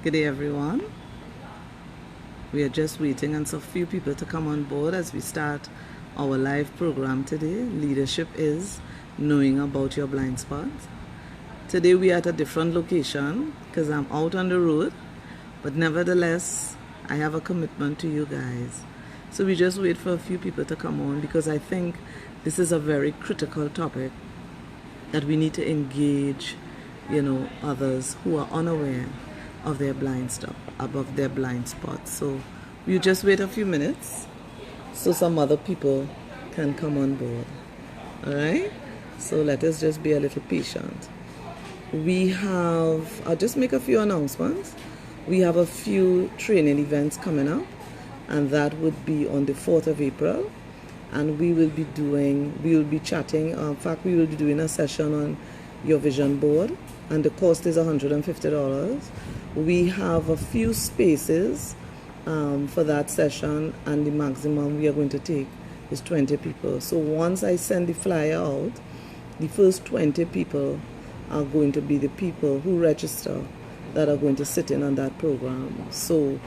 Good day, everyone. We are just waiting on some few people to come on board as we start our live program today. Leadership is knowing about your blind spots. Today we are at a different location because I'm out on the road, but nevertheless, I have a commitment to you guys. So we just wait for a few people to come on because I think this is a very critical topic that we need to engage, others who are unaware of their blind spots. So we'll just wait a few minutes so some other people can come on board. All right? So let us just be a little patient. I'll just make a few announcements. We have a few training events coming up, and that would be on the 4th of April. And we will be chatting. In fact, we will be doing a session on your vision board, and the cost is $150. We have a few spaces for that session, and the maximum we are going to take is 20 people. So once I send the flyer out, the first 20 people are going to be the people who register that are going to sit in on that program. So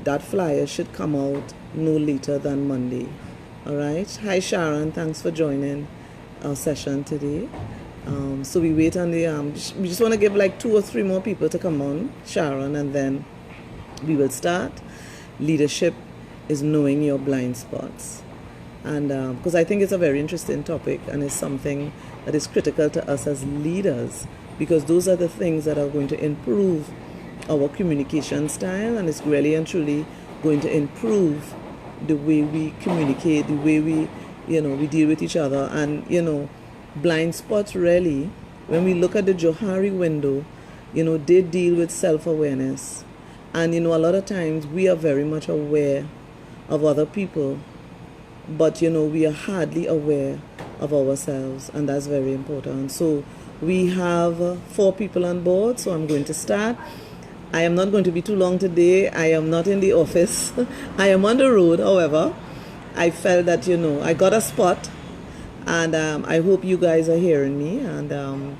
that flyer should come out no later than Monday. All right. Hi, Sharon. Thanks for joining our session today. So we wait on the, we just want to give like 2 or 3 more people to come on, Sharon, and then we will start. Leadership is knowing your blind spots. And because I think it's a very interesting topic, and it's something that is critical to us as leaders, because those are the things that are going to improve our communication style, and it's really and truly going to improve the way we communicate, the way we deal with each other. And blind spots, really, when we look at the Johari window, they deal with self-awareness. And a lot of times we are very much aware of other people, but we are hardly aware of ourselves, and that's very important. So we have 4 people on board, so I'm going to start. I am not going to be too long today. I am not in the office. I am on the road. However, I felt that, I got a spot, and I hope you guys are hearing me, and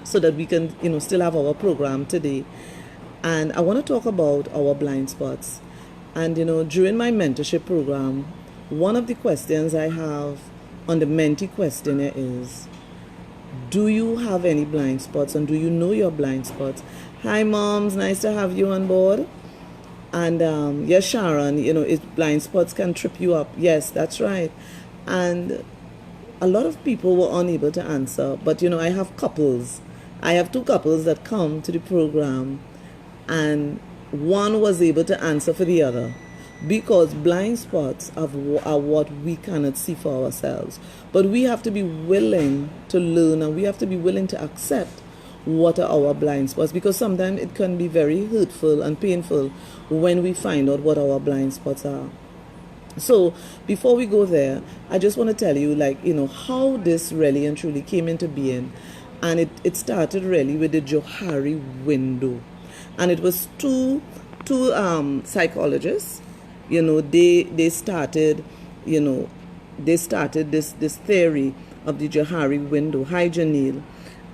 so that we can, still have our program today. And I want to talk about our blind spots. And, during my mentorship program, one of the questions I have on the mentee questionnaire is, do you have any blind spots, and do you know your blind spots? Hi, moms. Nice to have you on board. And yes, Sharon, blind spots can trip you up. Yes, that's right. And a lot of people were unable to answer. But, I have couples. I have 2 couples that come to the program, and one was able to answer for the other. Because blind spots are what we cannot see for ourselves. But we have to be willing to learn, and we have to be willing to accept what are our blind spots, because sometimes it can be very hurtful and painful when we find out what our blind spots are. So before we go there, I just want to tell you, how this really and truly came into being. And it started really with the Johari window. And it was two psychologists. They started this theory of the Johari window. Hi, Janelle.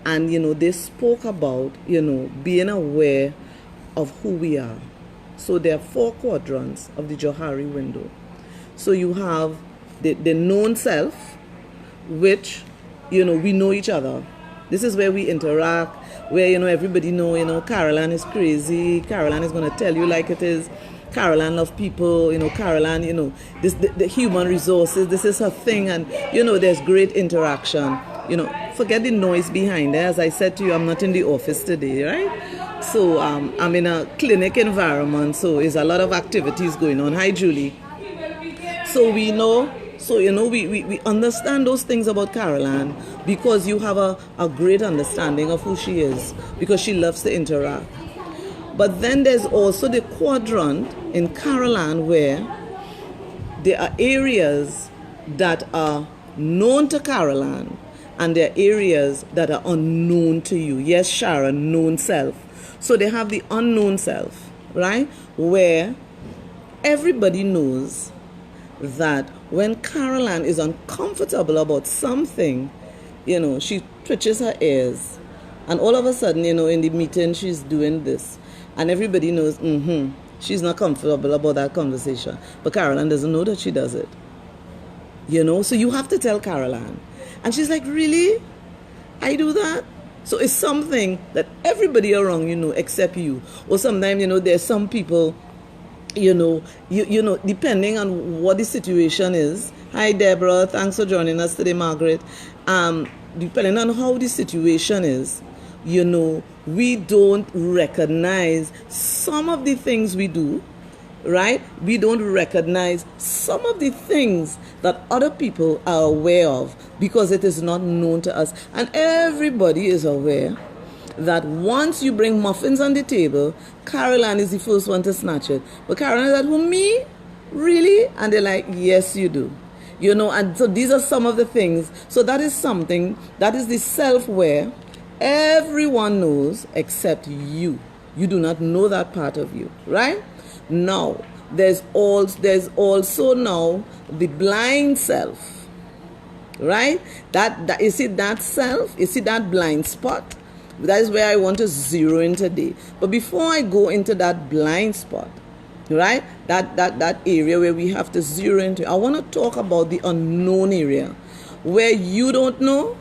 And, they spoke about, being aware of who we are. So there are 4 quadrants of the Johari window. So you have the known self, which, we know each other. This is where we interact, where, everybody know, Caroline is crazy. Caroline is going to tell you like it is. Caroline loves people, Caroline, the human resources, this is her thing. And, there's great interaction. Forget the noise behind there. As I said to you, I'm not in the office today, right? So I'm in a clinic environment, so there's a lot of activities going on. Hi, Julie. So we know, we understand those things about Caroline because you have a great understanding of who she is, because she loves to interact. But then there's also the quadrant in Caroline where there are areas that are known to Caroline, and there are areas that are unknown to you. Yes, Sharon, known self. So they have the unknown self, right? Where everybody knows that when Caroline is uncomfortable about something, she twitches her ears, And all of a sudden, in the meeting, she's doing this. And everybody knows, she's not comfortable about that conversation. But Caroline doesn't know that she does it. So you have to tell Caroline. And she's like, really? I do that? So it's something that everybody around except you. Or sometimes, there's some people, depending on what the situation is. Hi, Deborah. Thanks for joining us today, Margaret. Depending on how the situation is, we don't recognize some of the things we do, right? We don't recognize some of the things that other people are aware of because it is not known to us. And everybody is aware that once you bring muffins on the table, Caroline is the first one to snatch it. But Caroline is like, who, me? Really? And they're like, yes, you do. And so these are some of the things. So that is something, that is the self-aware. Everyone knows except you. You do not know that part of you, right? Now, there's also now the blind self, right? That you see that self, you see that blind spot. That is where I want to zero in today. But before I go into that blind spot, right? That area where we have to zero into, I want to talk about the unknown area where you don't know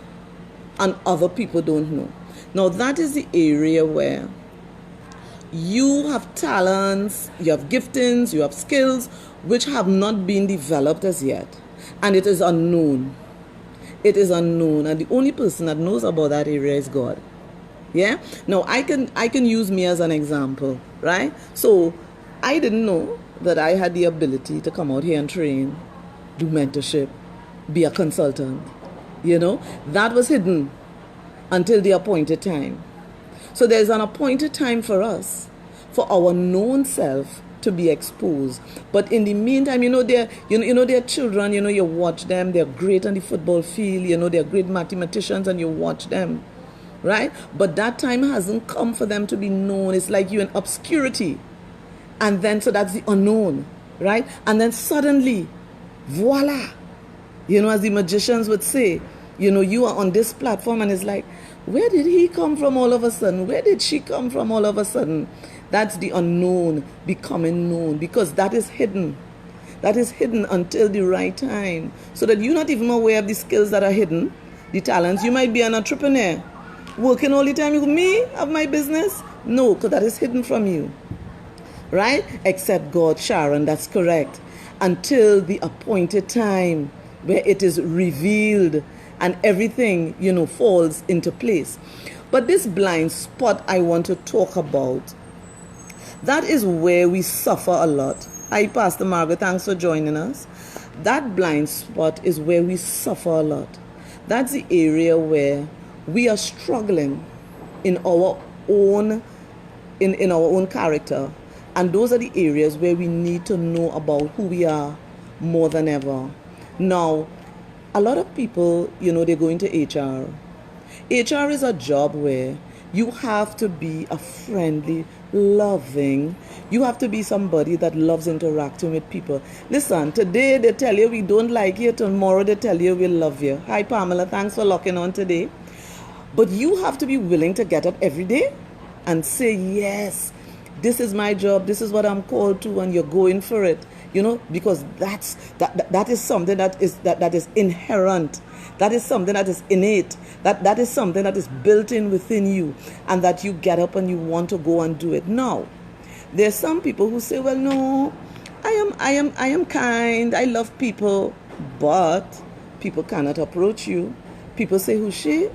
and other people don't know. Now that is the area where you have talents, you have giftings, you have skills which have not been developed as yet. And it is unknown. It is unknown. And the only person that knows about that area is God. Yeah? Now I can use me as an example, right? So I didn't know that I had the ability to come out here and train, do mentorship, be a consultant. That was hidden until the appointed time. So there's an appointed time for us, for our known self to be exposed. But in the meantime, they're children, you watch them, they're great on the football field, they're great mathematicians and you watch them, right? But that time hasn't come for them to be known. It's like you're in obscurity. And then, so that's the unknown, right? And then suddenly, voila, as the magicians would say, you are on this platform and it's like, where did he come from all of a sudden? Where did she come from all of a sudden? That's the unknown becoming known, because that is hidden. That is hidden until the right time. So that you're not even aware of the skills that are hidden, the talents. You might be an entrepreneur, working all the time. You go, me, have my business? No, because that is hidden from you. Right? Except God, Sharon, that's correct. Until the appointed time where it is revealed and everything, falls into place. But this blind spot I want to talk about, that is where we suffer a lot. Hi, Pastor Margaret, thanks for joining us. That blind spot is where we suffer a lot. That's the area where we are struggling in our own character. And those are the areas where we need to know about who we are more than ever. Now, a lot of people, they go into HR. HR is a job where you have to be a friendly, loving. You have to be somebody that loves interacting with people. Listen, today they tell you we don't like you. Tomorrow they tell you we love you. Hi, Pamela. Thanks for locking on today. But you have to be willing to get up every day and say, yes, this is my job. This is what I'm called to, and you're going for it. Because that is something that is inherent. That is something that is innate. That is something that is built in within you, and that you get up and you want to go and do it. Now, there's some people who say, well, no, I am kind. I love people, but people cannot approach you. People say, who's she?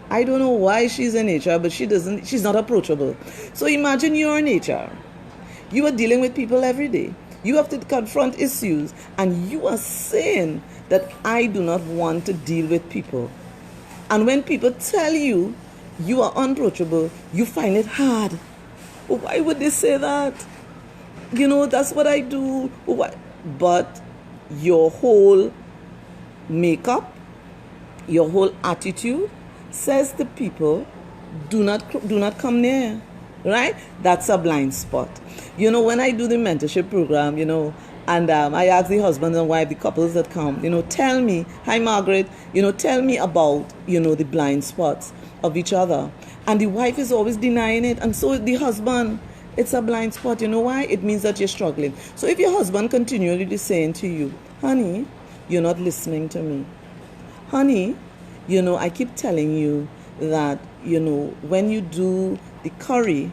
I don't know why she's in HR, but she's not approachable. So imagine you're in HR. You are dealing with people every day. You have to confront issues, and you are saying that I do not want to deal with people. And when people tell you you are unapproachable, you find it hard. Why would they say that? That's what I do. But your whole makeup, your whole attitude says to people, do not come near. Right? That's a blind spot. When I do the mentorship program, and I ask the husband and wife, the couples that come, tell me, hi Margaret, tell me about, the blind spots. of each other. And the wife is always denying it, and so the husband. It's a blind spot. You know why? It means that you're struggling. So if your husband continually saying to you, honey, you're not listening to me. Honey, I keep telling you that, when you do the curry,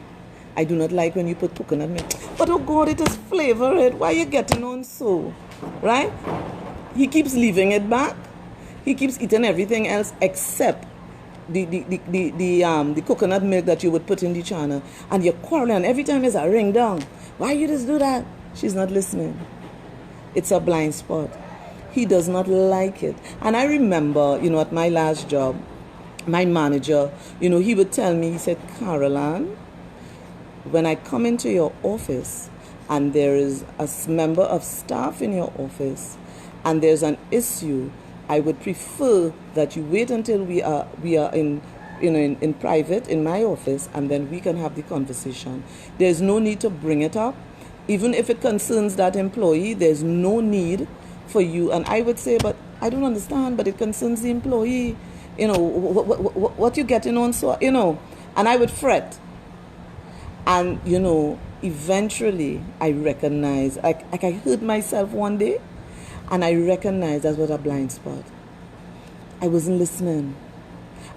I do not like when you put coconut milk. But oh God, it is flavored. Why are you getting on so? Right? He keeps leaving it back. He keeps eating everything else except the coconut milk that you would put in the channel, and you're quarreling, and every time there's a ring down. Why you just do that? She's not listening. It's a blind spot. He does not like it. And I remember, at my last job, my manager, he would tell me, he said, Caroline, when I come into your office and there is a member of staff in your office and there's an issue, I would prefer that you wait until we are in private in my office, and then we can have the conversation. There's no need to bring it up. Even if it concerns that employee, there's no need for you. And I would say, but I don't understand, but it concerns the employee. What you getting on, so, and I would fret. And, eventually I recognized, I heard myself one day, and I recognized that was a blind spot. I wasn't listening.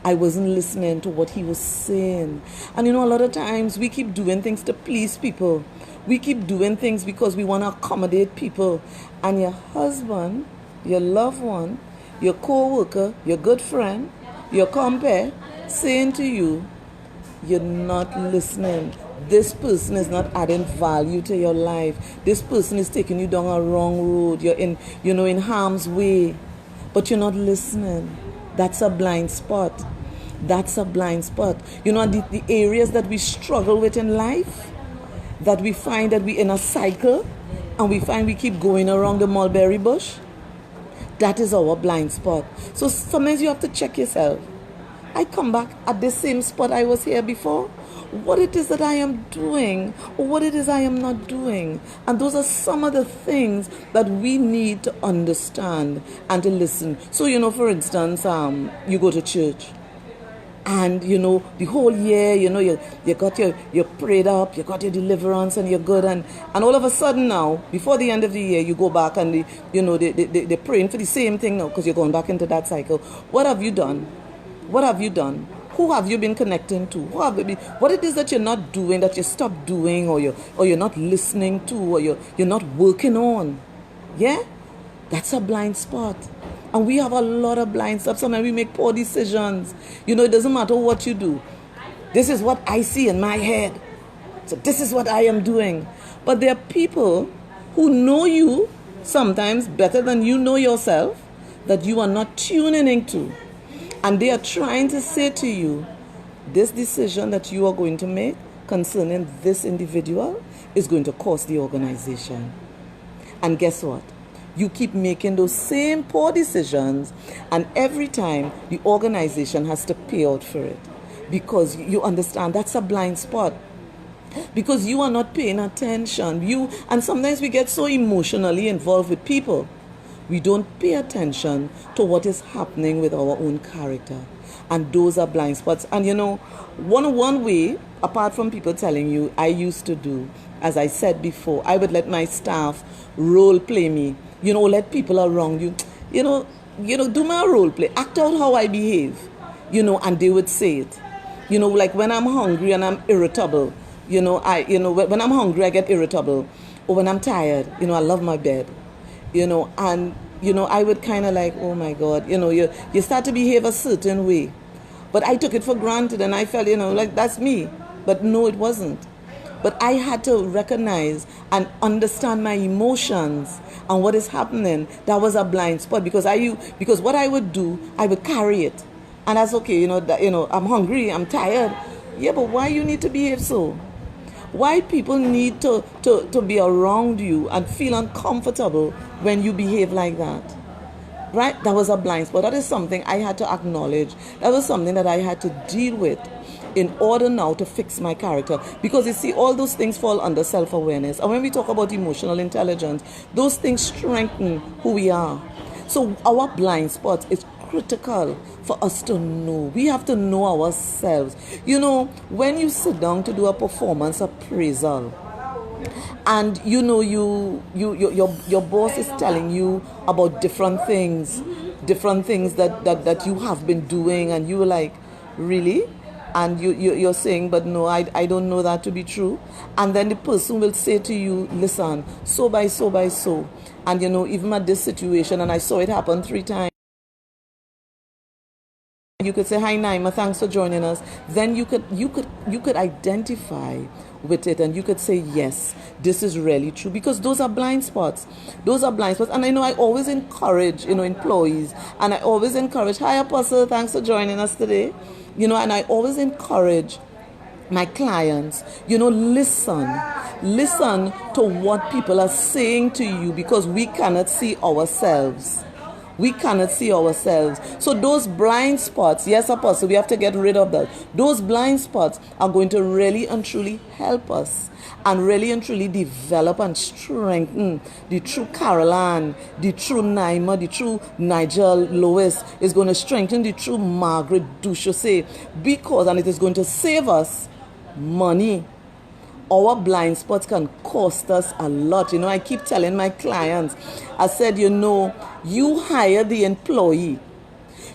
I wasn't listening to what he was saying. And a lot of times we keep doing things to please people. We keep doing things because we want to accommodate people. And your husband, your loved one, your co-worker, your good friend, your compare, saying to you, you're not listening. This person is not adding value to your life. This person is taking you down a wrong road. You're in harm's way, but you're not listening. That's a blind spot. That's a blind spot. The areas that we struggle with in life, that we find that we're in a cycle, and we find we keep going around the mulberry bush, that is our blind spot. So sometimes you have to check yourself. I come back at the same spot I was here before. What it is that I am doing, or what it is I am not doing. And those are some of the things that we need to understand and to listen. So, for instance, you go to church, and, the whole year, you got you're prayed up, you got your deliverance, and you're good. And all of a sudden now, before the end of the year, you go back and, they're praying for the same thing now, because you're going back into that cycle. What have you done? What have you done? Who have you been connecting to? What it is that you're not doing, that you stopped doing, or you're not listening to, or you're not working on? Yeah? That's a blind spot. And we have a lot of blind spots. Sometimes we make poor decisions. It doesn't matter what you do. This is what I see in my head. So this is what I am doing. But there are people who know you sometimes better than you know yourself, that you are not tuning into. And they are trying to say to you, this decision that you are going to make concerning this individual is going to cost the organization. And guess what? You keep making those same poor decisions, and every time the organization has to pay out for it. Because you understand that's a blind spot. Because you are not paying attention. And sometimes we get so emotionally involved with people, we don't pay attention to what is happening with our own character. And those are blind spots. And one way, apart from people telling you, I used to do, as I said before, I would let my staff role play me. Let people around you, do my role play, act out how I behave, and they would say it. Like when I'm hungry and I'm irritable, when I'm hungry, I get irritable. Or when I'm tired, I love my bed, and, I would kind of like, oh my God, you start to behave a certain way. But I took it for granted, and I felt, like that's me. But no, it wasn't. But I had to recognize and understand my emotions and what is happening. That was a blind spot, because what I would do, I would carry it. And that's okay, I'm hungry, I'm tired. Yeah, but why you need to behave so? Why people need to be around you and feel uncomfortable when you behave like that? Right? That was a blind spot. That is something I had to acknowledge. That was something that I had to deal with in order now to fix my character. Because you see, all those things fall under self-awareness. And when we talk about emotional intelligence, those things strengthen who we are. So our blind spot is critical for us to know. We have to know ourselves. You know, when you sit down to do a performance appraisal, and you know your boss is telling you about different things that you have been doing, and you were like, really? And you're saying, but no, I don't know that to be true. And then the person will say to you, listen, so by so, and you know, even at this situation, and I saw it happen 3 times. You could say, hi Naima, thanks for joining us. Then you could identify with it, and you could say, yes, this is really true, because those are blind spots. And I know I always encourage, you know, employees, and I always encourage, hi Apostle, thanks for joining us today. You know, and I always encourage my clients, you know, listen to what people are saying to you, because we cannot see ourselves. So those blind spots, yes, Apostle, we have to get rid of that. Those blind spots are going to really and truly help us, and really and truly develop and strengthen the true Caroline, the true Naima, the true Nigel Lois. Is going to strengthen the true Margaret Duchesne, because, and it is going to save us money. Our blind spots can cost us a lot. You know, I keep telling my clients, I said, you know, you hire the employee.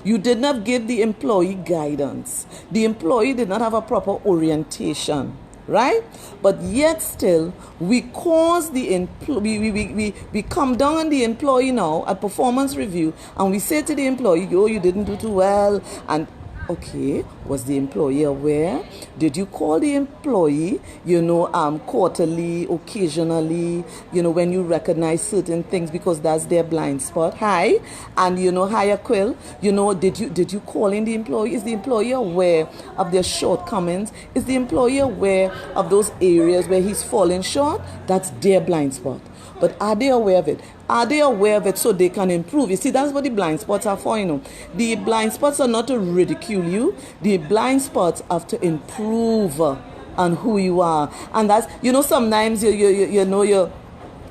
You did not give the employee guidance. The employee did not have a proper orientation, right? But yet still, we cause the employee, we come down on the employee now at performance review, and we say to the employee, yo, you didn't do too well. And okay, was the employee aware? Did you call the employee, you know, quarterly, occasionally, you know, when you recognize certain things, because that's their blind spot? Hi, and you know, hi Aquil, you know, did you call in the employee? Is the employee aware of their shortcomings? Is the employee aware of those areas where he's falling short? That's their blind spot. But are they aware of it? Are they aware of it so they can improve? You see, that's what the blind spots are for, you know. The blind spots are not to ridicule you. The blind spots are to improve on who you are. And that's, you know, sometimes you know your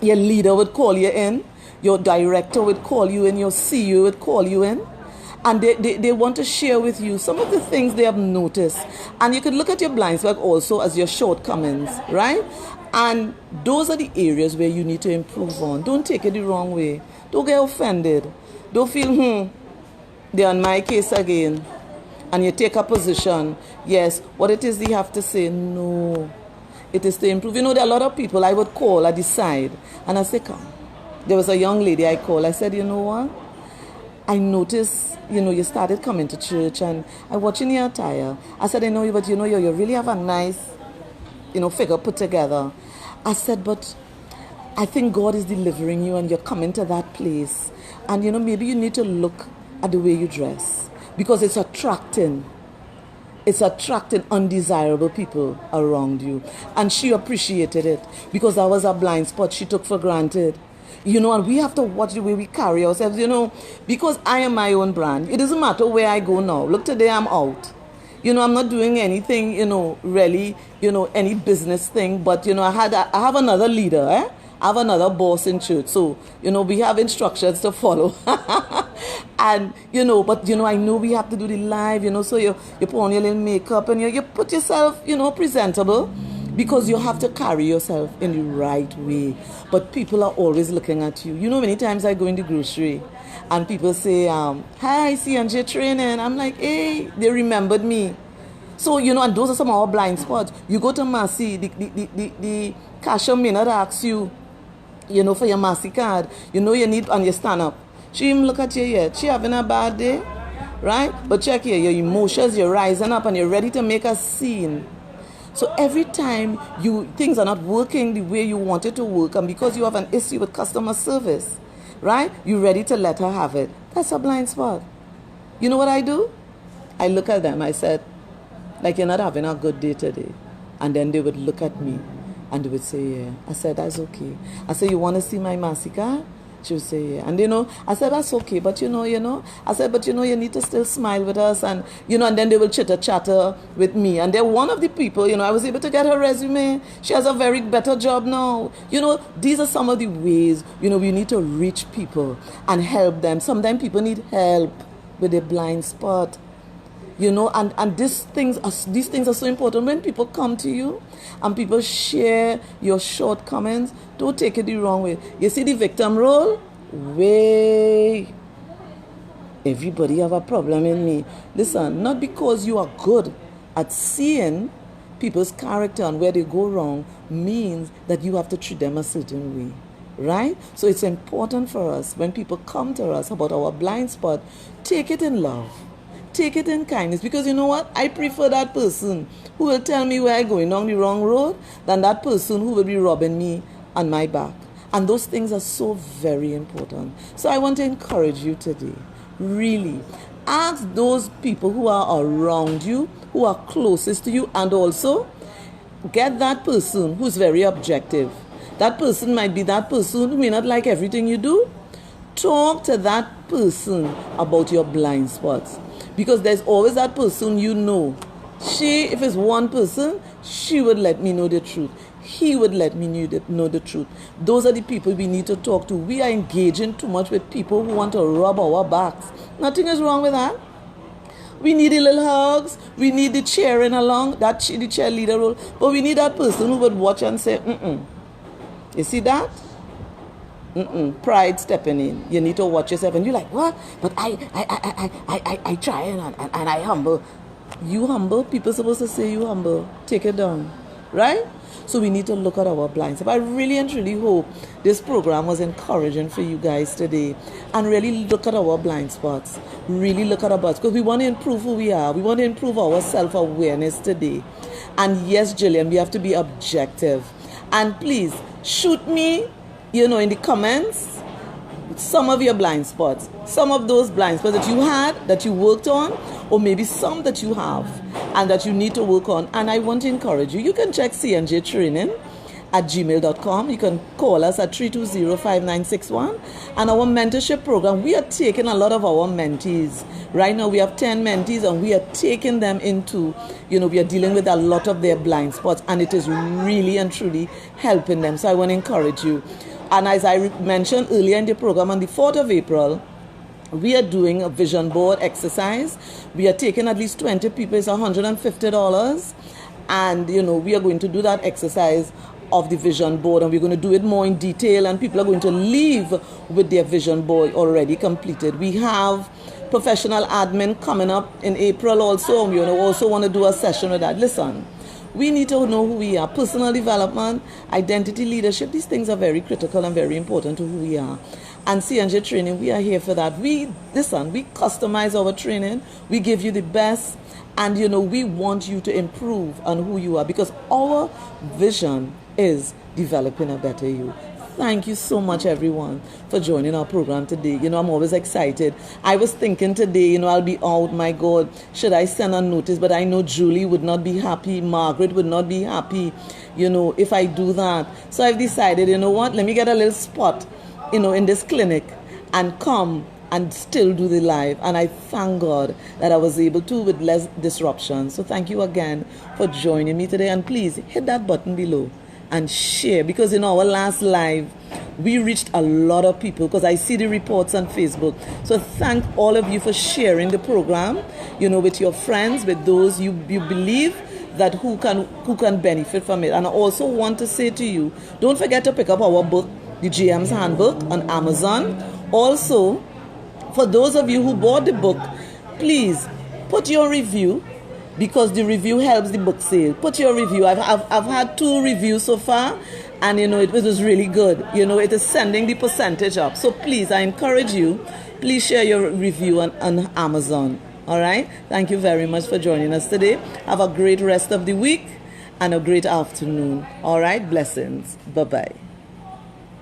leader would call you in, your director would call you in, your CEO would call you in. And they want to share with you some of the things they have noticed. And you can look at your blind spot also as your shortcomings, right? And those are the areas where you need to improve on. Don't take it the wrong way. Don't get offended. Don't feel, they're on my case again. And you take a position. Yes, what it is they have to say, no. It is to improve. You know, there are a lot of people I would call at the side. And I say, come. There was a young lady I called. I said, you know what? I noticed, you know, you started coming to church, and I watching your attire. I said, I know you, but you know, you really have a nice, you know, figure put together. I said, but I think God is delivering you, and you're coming to that place. And, you know, maybe you need to look at the way you dress, because it's attracting undesirable people around you. And she appreciated it, because that was a blind spot she took for granted. You know, and we have to watch the way we carry ourselves, you know, because I am my own brand. It doesn't matter where I go now. Look, today I'm out. You know, I'm not doing anything, you know, really, you know, any business thing. But, you know, I have another leader, I have another boss in church. So, you know, we have instructions to follow. And, you know, but, you know, I know we have to do the live, you know, so you put on your little makeup, and you put yourself, you know, presentable. Because you have to carry yourself in the right way. But people are always looking at you. You know, many times I go in the grocery and people say, hi, I see Angie training. I'm like, hey, they remembered me. So, you know, and those are some of our blind spots. You go to Massy, the cashier may not ask you, you know, for your Massy card. You know you need, and you stand up. She even look at you yet. She having a bad day, right? But check here, your emotions, you're rising up and you're ready to make a scene. So every time things are not working the way you want it to work, and because you have an issue with customer service, right? You're ready to let her have it. That's a blind spot. You know what I do? I look at them. I said, like, you're not having a good day today. And then they would look at me and they would say, yeah. I said, that's okay. I said, you want to see my Massika? She would say, yeah. And, you know, I said, that's okay. But, you know, I said, but, you know, you need to still smile with us. And, you know, and then they will chatter with me. And they're one of the people, you know, I was able to get her resume. She has a very better job now. You know, these are some of the ways, you know, we need to reach people and help them. Sometimes people need help. with a blind spot. And these things are so important. When people come to you and people share your shortcomings, don't take it the wrong way. You see the victim role? Everybody have a problem in me. Listen, not because you are good at seeing people's character and where they go wrong means that you have to treat them a certain way. Right? So it's important for us when people come to us about our blind spot, take it in love. Take it in kindness, because you know what? I prefer that person who will tell me where I'm going down the wrong road than that person who will be robbing me on my back. And those things are so very important. So I want to encourage you today, really, ask those people who are around you, who are closest to you, and also get that person who's very objective. That person might be that person who may not like everything you do. Talk to that person about your blind spots. Because there's always that person if it's one person, she would let me know the truth. He would let me know the truth. Those are the people we need to talk to. We are engaging too much with people who want to rub our backs. Nothing is wrong with that. We need the little hugs. We need the cheering along, the cheerleader role. But we need that person who would watch and say, You see that? Pride stepping in. You need to watch yourself, and you're like, what? But I try and I humble. You humble? People supposed to say you humble. Take it down, right? So we need to look at our blind spots. I really and truly hope this program was encouraging for you guys today, and really look at our blind spots. Really look at our butts, because we want to improve who we are. We want to improve our self-awareness today. And yes, Jillian, we have to be objective. And please shoot me, in the comments, some of your blind spots, some of those blind spots that you had, that you worked on, or maybe some that you have and that you need to work on. And I want to encourage you. You can check cnjtraining@gmail.com. You can call us at 320-5961. And our mentorship program, we are taking a lot of our mentees. Right now we have 10 mentees, and we are taking them into, we are dealing with a lot of their blind spots, and it is really and truly helping them. So I want to encourage you. And as I mentioned earlier in the program, on the 4th of April, we are doing a vision board exercise. We are taking at least 20 people. It's $150. And, we are going to do that exercise of the vision board, and we're going to do it more in detail, and people are going to leave with their vision board already completed. We have professional admin coming up in April also, and we also want to do a session with that. Listen, we need to know who we are. Personal development, identity, leadership, these things are very critical and very important to who we are. And CNJ Training, we are here for that. We customize our training. We give you the best. And, we want you to improve on who you are, because our vision is developing a better you. Thank you so much, everyone, for joining our program today. I'm always excited. I was thinking today, I'll be out. My God, should I send a notice? But I know Julie would not be happy. Margaret would not be happy, if I do that. So I've decided, what? Let me get a little spot, in this clinic and come and still do the live. And I thank God that I was able to with less disruption. So thank you again for joining me today. And please hit that button below and share, because in our last live, we reached a lot of people, because I see the reports on Facebook. So thank all of you for sharing the program, with your friends, with those you believe that who can benefit from it. And I also want to say to you, don't forget to pick up our book, The GM's Handbook, on Amazon. Also, for those of you who bought the book, please put your review, because the review helps the book sale. Put your review. I've had 2 reviews so far, and it was really good. It is sending the percentage up. So please, I encourage you, please share your review on Amazon. All right? Thank you very much for joining us today. Have a great rest of the week and a great afternoon. All right? Blessings. Bye-bye.